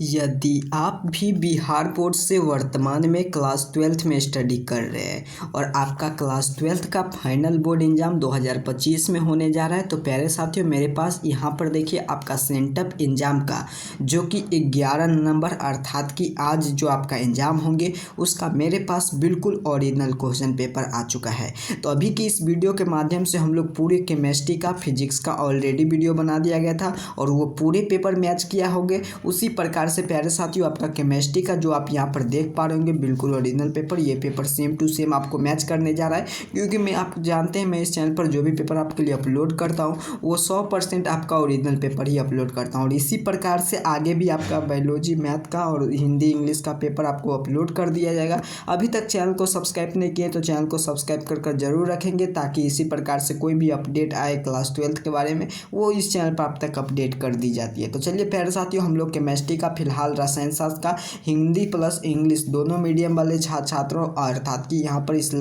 यदि आप भी बिहार बोर्ड से वर्तमान में क्लास 12th में स्टडी कर रहे हैं और आपका क्लास 12th का फाइनल बोर्ड एग्जाम 2025 में होने जा रहा है, तो प्यारे साथियों मेरे पास यहाँ पर देखिए आपका सेंटअप एग्ज़ाम का जो कि 11 नवंबर अर्थात कि आज जो आपका एग्ज़ाम होंगे उसका मेरे पास बिल्कुल ओरिजिनल क्वेश्चन पेपर आ चुका है। तो अभी की इस वीडियो के माध्यम से हम लोग पूरे केमिस्ट्री का, फिजिक्स का ऑलरेडी वीडियो बना दिया गया था और वो पूरे पेपर मैच किया होंगे। उसी प्रकार से प्यारे साथियों आपका केमिस्ट्री का जो आप यहाँ पर देख पा रहे होंगे बिल्कुल ओरिजिनल पेपर, ये पेपर सेम टू सेम आपको मैच करने जा रहा है, क्योंकि मैं आप जानते हैं मैं इस चैनल पर जो भी पेपर आपके लिए अपलोड करता हूँ वो 100% आपका ओरिजिनल पेपर ही अपलोड करता हूँ। और इसी प्रकार से आगे भी आपका बायोलॉजी, मैथ का और हिंदी इंग्लिश का पेपर आपको अपलोड कर दिया जाएगा। अभी तक चैनल को सब्सक्राइब नहीं किए तो चैनल को सब्सक्राइब कर जरूर रखेंगे, ताकि इसी प्रकार से कोई भी अपडेट आए क्लास 12th के बारे में वो इस चैनल पर आप तक अपडेट कर दी जाती है। तो चलिए प्यारे साथियों हम लोग केमिस्ट्री का फिलहाल रसायन शास्त्र का हिंदी प्लस इंग्लिश दोनों मीडियम वाले छात्रों अर्थात कि यहाँ पर इस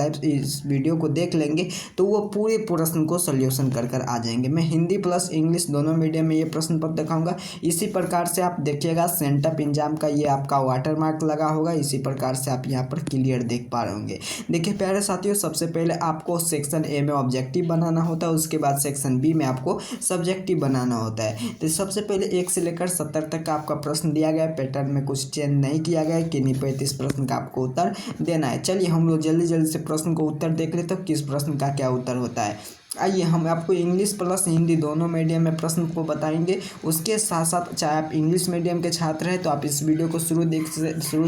वीडियो को देख लेंगे तो वो पूरे प्रश्न को सोल्यूशन कर आ जाएंगे। मैं हिंदी प्लस इंग्लिश दोनों मीडियम में ये प्रश्न पत्र दिखाऊंगा। इसी प्रकार से आप देखिएगा सेंटअप एग्जाम का ये आपका वाटर मार्क लगा होगा, इसी प्रकार से आप यहाँ पर क्लियर देख पा रहे होंगे। देखिए प्यारे साथियों सबसे पहले आपको सेक्शन ए में ऑब्जेक्टिव बनाना होता है, उसके बाद सेक्शन बी में आपको सब्जेक्टिव बनाना होता है। तो सबसे पहले 1 से लेकर 70 तक का आपका प्रश्न दिया गया है, पैटर्न में कुछ चेंज नहीं किया गया है कि नहीं 35 प्रश्न का आपको उत्तर देना है। चलिए हम लोग जल्दी से प्रश्न को उत्तर देख लेते तो किस प्रश्न का क्या उत्तर होता है। आइए हम आपको इंग्लिश प्लस हिंदी दोनों मीडियम में प्रश्न को बताएंगे। उसके साथ साथ चाहे आप इंग्लिश मीडियम के छात्र हैं तो आप इस वीडियो को शुरू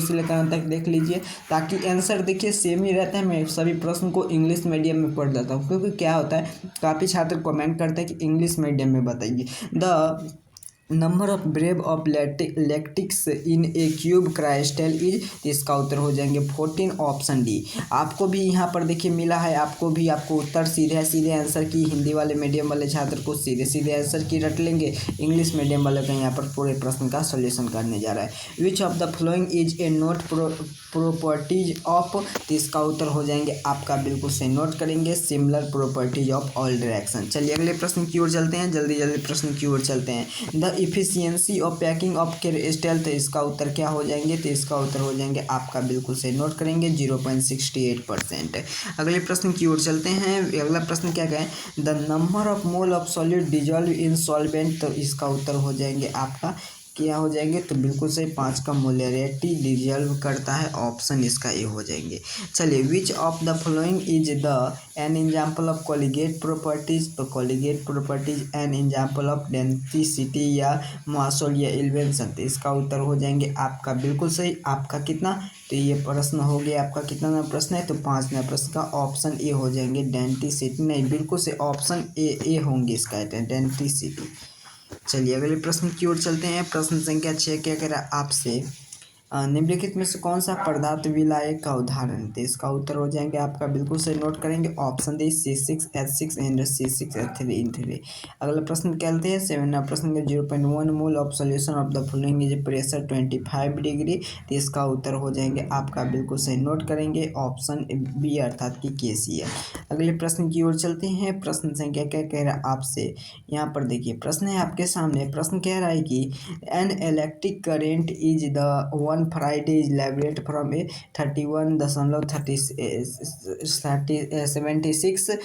से लेकर अंत तक देख लीजिए, ताकि आंसर देखिए सेम ही रहता है। मैं सभी प्रश्न को इंग्लिश मीडियम में पढ़ देता हूँ, क्योंकि क्या होता है काफ़ी छात्र कमेंट करते हैं कि इंग्लिश मीडियम में बताइए। The number of Bravais of lattices in a cube crystal is, इसका उत्तर हो जाएंगे 14 ऑप्शन डी। आपको भी यहाँ पर देखिए मिला है, आपको उत्तर सीधे आंसर की। हिंदी वाले मीडियम वाले छात्र को सीधे आंसर की रट लेंगे, इंग्लिश मीडियम वाले का यहाँ पर पूरे प्रश्न का सोल्यूशन करने जा रहा है। विच of the following is a note properties of, तो इसका उत्तर हो जाएंगे आपका बिल्कुल से नोट करेंगे similar properties of all direction. चलिए अगले प्रश्न की ओर चलते हैं, जल्दी प्रश्न की ओर चलते हैं। The efficiency of packing of crystal, तो इसका उत्तर क्या हो जाएंगे, तो इसका उत्तर हो जाएंगे आपका बिल्कुल से नोट करेंगे 0.68%। अगले प्रश्न की ओर चलते हैं। अगला प्रश्न क्या कहें, the number of mole of solid dissolve in solvent, तो इसका उत्तर हो जाएंगे आपका क्या हो जाएंगे, तो बिल्कुल से 5 का मोलैरिटी डिजॉल्व करता है, ऑप्शन इसका ए हो जाएंगे। चलिए which of the following is the an example of colligative properties, तो colligative properties an example of density या मासोल या इल्वेंसन, तो इसका उत्तर हो जाएंगे आपका बिल्कुल सही। आपका कितना, तो ये प्रश्न हो गया आपका कितना नंबर प्रश्न है, तो 5 नंबर प्रश्न का ऑप्शन ए हो जाएंगे डेंसिटी, नहीं बिल्कुल से ऑप्शन ए होंगे इसका डेंसिटी। चलिए अगले प्रश्न की ओर चलते हैं। प्रश्न संख्या 6 क्या कह रहा है आपसे, निम्नलिखित में से कौन सा पदार्थ विलायक का उदाहरण है, तो इसका उत्तर हो जाएंगे आपका बिल्कुल से नोट करेंगे option D C6H6 and C6H3। अगला प्रश्न कहते हैं 7 प्रश्न का 0.1 mole of solution of the following is pressure 25 degree, तो इसका उत्तर हो जाएंगे आपका बिल्कुल से नोट करेंगे ऑप्शन बी अर्थात कि KCl। अगले प्रश्न की ओर चलते हैं। प्रश्न संख्या क्या कह रहा है आपसे, यहाँ पर देखिए प्रश्न है आपके सामने। प्रश्न कह रहा है कि an electric current is the one Friday is liberate from A 31.76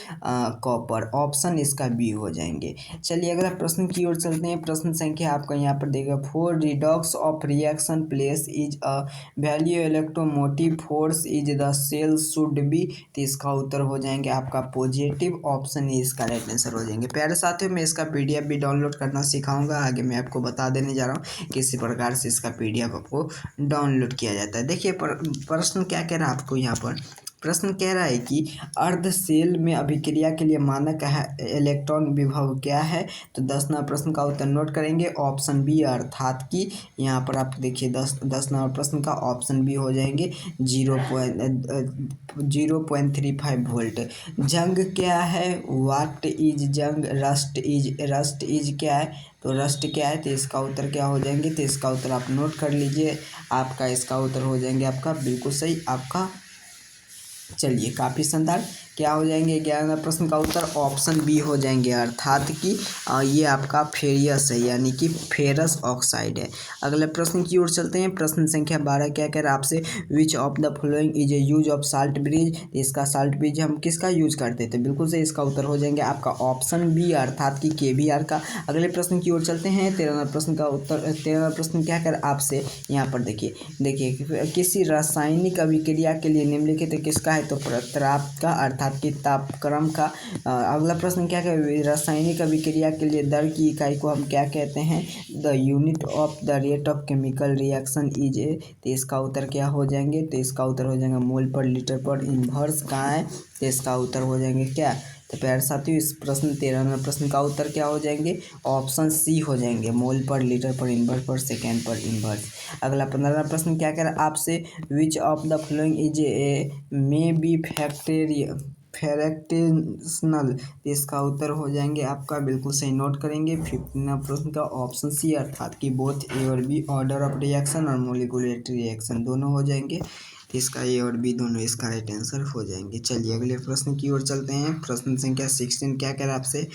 copper, option इसका बी हो जाएंगे। चलिए अगला प्रश्न की ओर चलते हैं। प्रश्न संख्या आपका यहाँ पर देगा 4 redox of reaction place is a value electromotive force is the cell should be, तो इसका उत्तर हो जाएंगे आपका पॉजिटिव, ऑप्शन ए इसका राइट आंसर हो जाएंगे। प्यारे साथियों मैं इसका PDF भी डाउनलोड करना सिखाऊंगा, आगे मैं आपको बता देने जा रहा हूँ किसी प्रकार से इसका PDF आपको डाउनलोड किया जाता है। देखिए प्रश्न क्या कह रहा है आपको यहाँ पर, प्रश्न कह रहा है कि अर्ध सेल में अभिक्रिया के लिए मानक है इलेक्ट्रॉन विभव क्या है, तो 10 नंबर प्रश्न का उत्तर नोट करेंगे ऑप्शन बी अर्थात कि यहाँ पर आप देखिए 10 नंबर प्रश्न का ऑप्शन बी हो जाएंगे 0.35 वोल्ट। जंग क्या है, वाट इज जंग, रस्ट इज क्या है, तो रस्ट क्या है, तो इसका उत्तर क्या हो जाएंगे, तो इसका उत्तर आप नोट कर लीजिए। आपका इसका उत्तर हो जाएंगे आपका बिल्कुल सही आपका। चलिए काफ़ी शानदार क्या हो जाएंगे 11 प्रश्न का उत्तर ऑप्शन बी हो जाएंगे, अर्थात कि ये आपका फेरियस है, यानी कि फेरस ऑक्साइड है। अगले प्रश्न की ओर चलते हैं। प्रश्न संख्या 12 क्या कह रहा है आपसे, विच of the following is A use of salt bridge. इसका साल्ट ब्रिज हम किसका यूज करते थे, बिल्कुल से इसका उत्तर हो जाएंगे आपका ऑप्शन बी, अर्थात कि KBR का। अगले प्रश्न की ओर चलते हैं। 13 प्रश्न का उत्तर, 13 प्रश्न क्या कर आपसे यहाँ पर देखिए किसी रासायनिक अभिक्रिया के लिए निम्नलिखित किसका है, तो प्रत्राप का, अर्थात कि तापक्रम का। अगला प्रश्न क्या है, रासायनिक अभिक्रिया के लिए दर की इकाई को हम क्या कहते हैं, the unit of the rate of chemical reaction is a. तो इसका उत्तर क्या हो जाएंगे, तो इसका उत्तर हो जाएगा मोल पर लीटर पर इन्वर्स कहाँ है, तो इसका उत्तर हो जाएंगे क्या। तो प्यारे साथियों इस प्रश्न 13वें प्रश्न का उत्तर क्या हो जाएंगे, ऑप्शन सी हो जाएंगे, मोल पर लीटर पर इन्वर्स पर सेकेंड पर इन्वर्स। अगला 15वां प्रश्न क्या कह रहा है आपसे, विच of the following is A may be fractional. इसका उत्तर हो जाएंगे आपका, बिल्कुल सही नोट करेंगे, 15वां प्रश्न का ऑप्शन सी, अर्थात कि बोथ ए और बी ऑर्डर ऑफ रिएक्शन और मोलिकुलर रिएक्शन दोनों हो जाएंगे। तो इसका ए और बी दोनों इसका राइट आंसर हो जाएंगे। चलिए अगले प्रश्न की ओर चलते हैं। प्रश्न संख्या 16 क्या कह रहा है आपसे,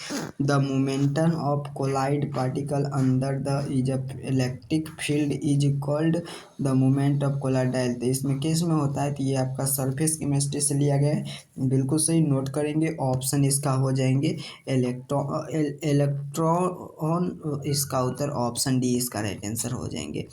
the momentum of colloid particle under the electric field is called the moment of colloidal. तो इसमें किस में होता है, तो ये आपका सरफेस केमिस्ट्री से लिया गया है, बिल्कुल सही नोट करेंगे, ऑप्शन इसका हो जाएंगे इलेक्ट्रॉन। इसका उत्तर ऑप्शन डी इसका राइट आंसर हो जाएंगे।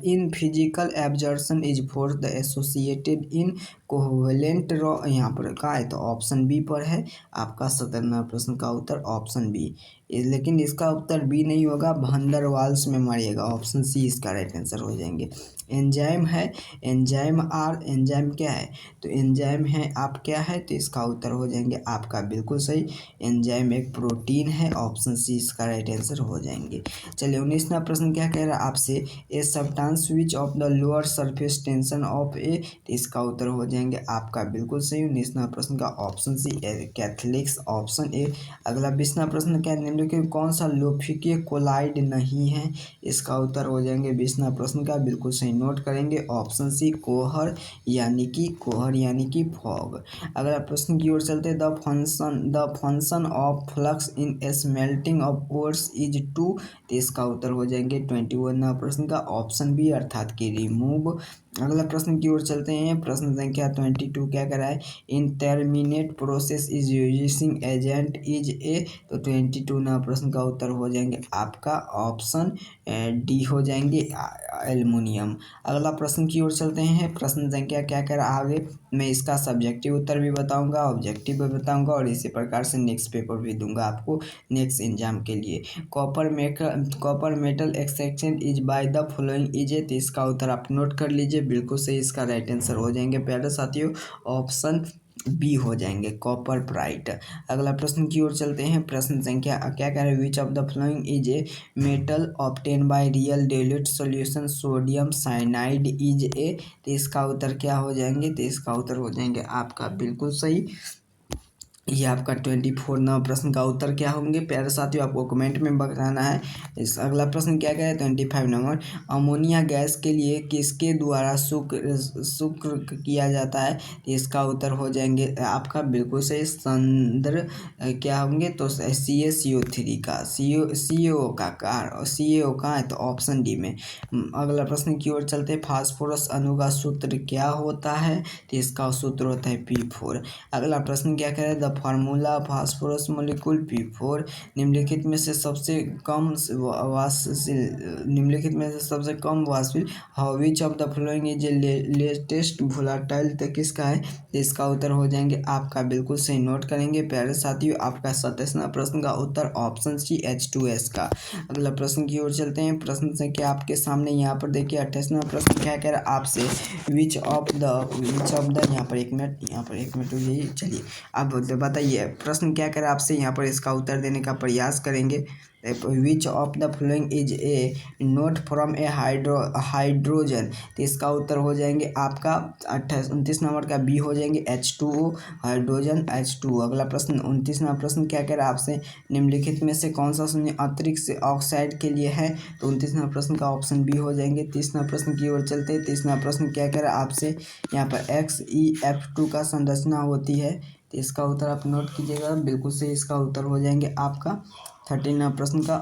In physical absorption is force the associated in covalent raw, यहाँ पर का है तो ऑप्शन बी पर है आपका 17वां प्रश्न का उत्तर ऑप्शन बी। लेकिन इसका उत्तर बी नहीं होगा, भंडर वाल्स में मारिएगा, ऑप्शन सी इसका राइट आंसर हो जाएंगे। एंजाइम है, एंजाइम क्या है, तो एंजाइम है आप क्या है, तो इसका उत्तर हो जाएंगे आपका बिल्कुल सही, एंजाइम एक प्रोटीन है, ऑप्शन सी इसका राइट आंसर हो जाएंगे। चलिए 19वां प्रश्न क्या कह रहा है आपसे, a substance which of the lower surface tension of a. तो इसका उत्तर हो जाएंगे आपका बिल्कुल सही, 19वां प्रश्न का option C catholics, option A. अगला 20वां प्रश्न क्या निम्नलिखित कौन सा लोफिकीय कोलाइड नहीं है, इसका उत्तर हो जाएंगे 20वां प्रश्न का, बिल्कुल सही नोट करेंगे, ऑप्शन सी कोहर यानी कि फॉग। अगला प्रश्न की ओर चलते, the function of flux in smelting of ores is to. तो इसका उत्तर हो जाएंगे 21वां प्रश्न का ऑप्शन बी, अर्थात कि रिमूव। अगला प्रश्न की ओर चलते हैं। प्रश्न संख्या 22 क्या कर रहा है, in terminate process is using agent is a. तो 22वां प्रश्न का उत्तर हो जाएंगे आपका ऑप्शन डी हो जाएंगे, एल्युमिनियम। अगला प्रश्न की ओर चलते हैं। प्रश्न संख्या क्या कर रहा है आगे, मैं इसका सब्जेक्टिव उत्तर भी बताऊंगा, ऑब्जेक्टिव भी बताऊंगा, और इसी प्रकार से नेक्स्ट पेपर भी दूंगा आपको नेक्स्ट एग्जाम के लिए। Copper metal extraction is by the following is a. तो इसका उत्तर आप नोट कर लीजिए, बिल्कुल सही इसका राइट आंसर हो जाएंगे प्यारे साथियों, ऑप्शन बी हो जाएंगे, कॉपर प्राइट। अगला प्रश्न की ओर चलते हैं। प्रश्न संख्या क्या कह रहे हैं, विच of the following is a metal obtain by real dilute solution sodium cyanide is a. तो इसका उत्तर क्या हो जाएंगे, तो इसका उत्तर हो जाएंगे आपका बिल्कुल सही, ये आपका 24वां प्रश्न का उत्तर क्या होंगे प्यारे साथियों, आपको कमेंट में बताना है। इस अगला प्रश्न क्या कह रहा है 25 नंबर, अमोनिया गैस के लिए किसके द्वारा शुक्र किया जाता है। इसका उत्तर हो जाएंगे आपका बिल्कुल सही, संदर्भ क्या होंगे, तो CaCO3 का, CO का है तो ऑप्शन डी में। अगला प्रश्न की ओर चलते, फास्फोरस अणु का सूत्र क्या होता है, तो इसका सूत्र होता है P4। अगला प्रश्न क्या कह रहा है, the formula phosphorus molecule P4 निम्नलिखित में से सबसे कम वाष्पशील which of the following is latest volatile, तो किसका है, तो इसका उत्तर हो जाएंगे आपका बिल्कुल सही नोट करेंगे प्यारे साथियों, आपका 27वां प्रश्न का उत्तर ऑप्शन सी H2S का। अगला प्रश्न की ओर चलते हैं। प्रश्न संख्या आपके सामने यहाँ पर देखिए 28वां प्रश्न क्या कह रहा है आपसे, विच ऑफ द यहाँ पर एक मिनट यही। चलिए अब बताइए प्रश्न क्या करे आपसे, यहाँ पर इसका उत्तर देने का प्रयास करेंगे। विच of the following is A note from A hydrogen. तो इसका उत्तर हो जाएंगे आपका 29 नंबर का बी हो जाएंगे H2O, हाइड्रोजन H2O। अगला प्रश्न 29वां प्रश्न क्या कह रहा है आपसे, निम्नलिखित में से कौन सा शून्य अंतरिक्ष ऑक्साइड के लिए है, तो 29वां प्रश्न का ऑप्शन बी हो जाएंगे। 30वां प्रश्न की ओर चलते हैं। 30वां प्रश्न क्या कह रहा है आपसे, यहाँ पर XeF2 का संरचना होती है, तो इसका उत्तर आप नोट कीजिएगा, बिल्कुल सही इसका उत्तर हो जाएंगे आपका 13 प्रश्न का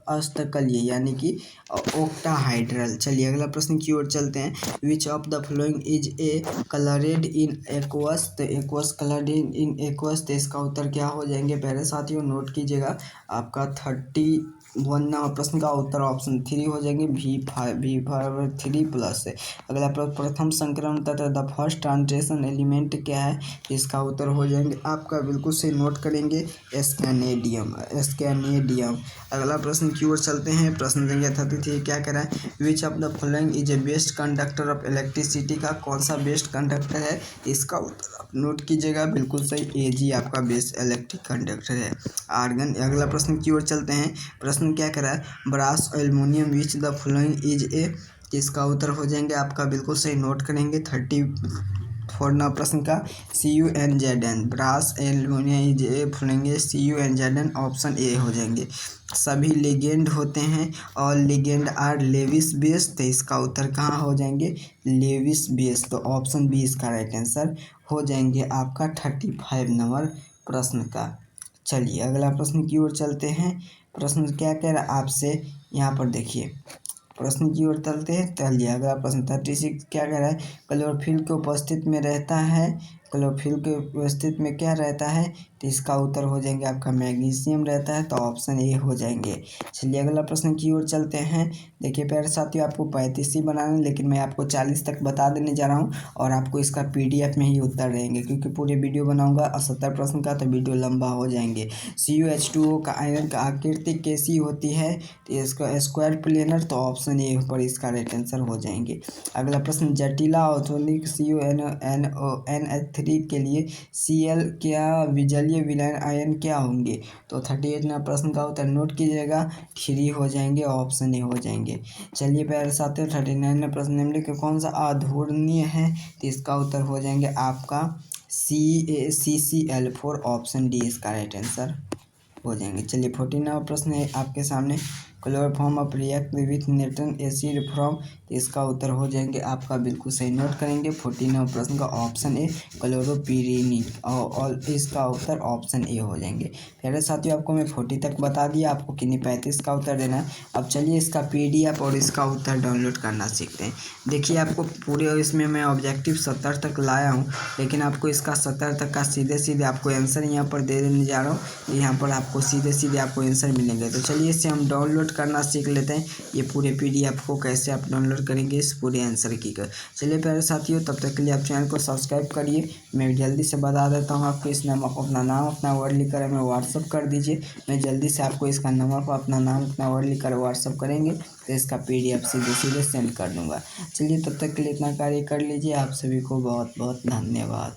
अष्टकलीय यानी कि ओक्टाहाइड्रल। चलिए अगला प्रश्न की ओर चलते हैं। विच of the following is A coloured in aqueous, तो एक्वस कलर्ड इन एक्वस, तो इसका उत्तर क्या हो जाएंगे प्यारे साथियों, नोट कीजिएगा आपका 31 प्रश्न का उत्तर ऑप्शन 3 हो जाएंगे, V5 3 प्लस है। अगला प्रथम संक्रमण तथा द फर्स्ट ट्रांजिशन एलिमेंट क्या है, इसका उत्तर हो जाएंगे आपका, बिल्कुल से नोट करेंगे, स्कैनेडियम। अगला प्रश्न की ओर चलते हैं। प्रश्न संख्या 33 क्या कह रहा है, विच of the following is A best conductor of electricity, का कौन सा बेस्ट कंडक्टर है, इसका उत्तर आप नोट कीजिएगा, बिल्कुल सही Ag आपका बेस्ट इलेक्ट्रिक कंडक्टर है, आर्गन। अगला प्रश्न की ओर चलते हैं। प्रश्न क्या कह रहा है, brass aluminium which the following is a, इसका उत्तर हो जाएंगे आपका, बिल्कुल सही नोट करेंगे 34 प्रश्न का CuNZn, brass aluminium is a following CuNZn, option A हो जाएंगे। सभी लिगेंड होते हैं और लिगेंड आर लेविस बेस, तो इसका उत्तर कहाँ हो जाएंगे, लेविस बेस, तो ऑप्शन बी इसका राइट आंसर हो जाएंगे आपका 35 प्रश्न का। चलिए अगला प्रश्न की ओर चलते हैं। प्रश्न क्या कह रहा है आपसे, यहाँ पर देखिए प्रश्न की ओर चलते हैं। चलिए अगला प्रश्न 36 क्या कह रहा है, क्लोरोफिल के उपस्थित में रहता है, क्लोरोफिल के उपस्थित में क्या रहता है, तो इसका उत्तर हो जाएंगे आपका मैग्नीशियम रहता है, तो ऑप्शन ए हो जाएंगे। चलिए अगला प्रश्न की ओर चलते हैं। देखिए प्यारे साथियों, आपको 35 ही बनाना, लेकिन मैं आपको 40 तक बता देने जा रहा हूँ और आपको इसका PDF में ही उत्तर रहेंगे, क्योंकि पूरे वीडियो बनाऊंगा 70 प्रश्न का, तो वीडियो लंबा हो जाएंगे। CuH2O का आयन का आकृति कैसी होती है, तो इसका स्क्वायर प्लेनर, तो ऑप्शन ए पर इसका राइट आंसर हो जाएंगे। अगला प्रश्न, जटिला औद्योगिक CuNO3 के लिए Cl क्या जलीय विलयन आयन क्या होंगे, तो 38 प्रश्न का उत्तर नोट कीजिएगा, 3 हो जाएंगे, ऑप्शन ए हो जाएंगे। चलिए प्यारे साथियों 39 प्रश्न निम्नलिखित में कौन सा अधूरणीय है, तो इसका उत्तर हो जाएंगे आपका CCl4, ऑप्शन डी इसका राइट आंसर हो जाएंगे। चलिए 14वां प्रश्न है आपके सामने, chloroform of react with nitric acid from, इसका उत्तर हो जाएंगे आपका, बिल्कुल सही नोट करेंगे 14वां प्रश्न का ऑप्शन ए क्लोरोपिरीनिक, और इसका उत्तर ऑप्शन ए हो जाएंगे। प्यारे साथियों आपको मैं 40 तक बता दिया, आपको किन्हीं 35 का उत्तर देना है। अब चलिए इसका PDF और इसका उत्तर डाउनलोड करना सीखते हैं। देखिए आपको पूरे इसमें मैं ऑब्जेक्टिव 70 तक लाया हूँ, लेकिन आपको इसका 70 तक का सीधे आपको आंसर यहाँ पर दे देने जा रहा हूँ, यहाँ पर आपको सीधे आपको आंसर मिलेंगे। तो चलिए इसे हम डाउनलोड करना सीख लेते हैं, ये पूरे PDF को कैसे आप डाउनलोड करेंगे इस पूरे आंसर की कर। चलिए प्यारे साथियों, तब तक के लिए आप चैनल को सब्सक्राइब करिए। मैं जल्दी से बता देता हूँ आपको, इस नाम अपना नाम अपना वर्ड लिखकर हमें व्हाट्सअप कर दीजिए। मैं जल्दी से आपको इसका नंबर पर अपना नाम अपना वर्ड लिखकर व्हाट्सअप करेंगे, तो इसका PDF सीधे सेंड कर दूँगा। चलिए तब तक के लिए इतना कार्य कर लीजिए। आप सभी को बहुत बहुत धन्यवाद।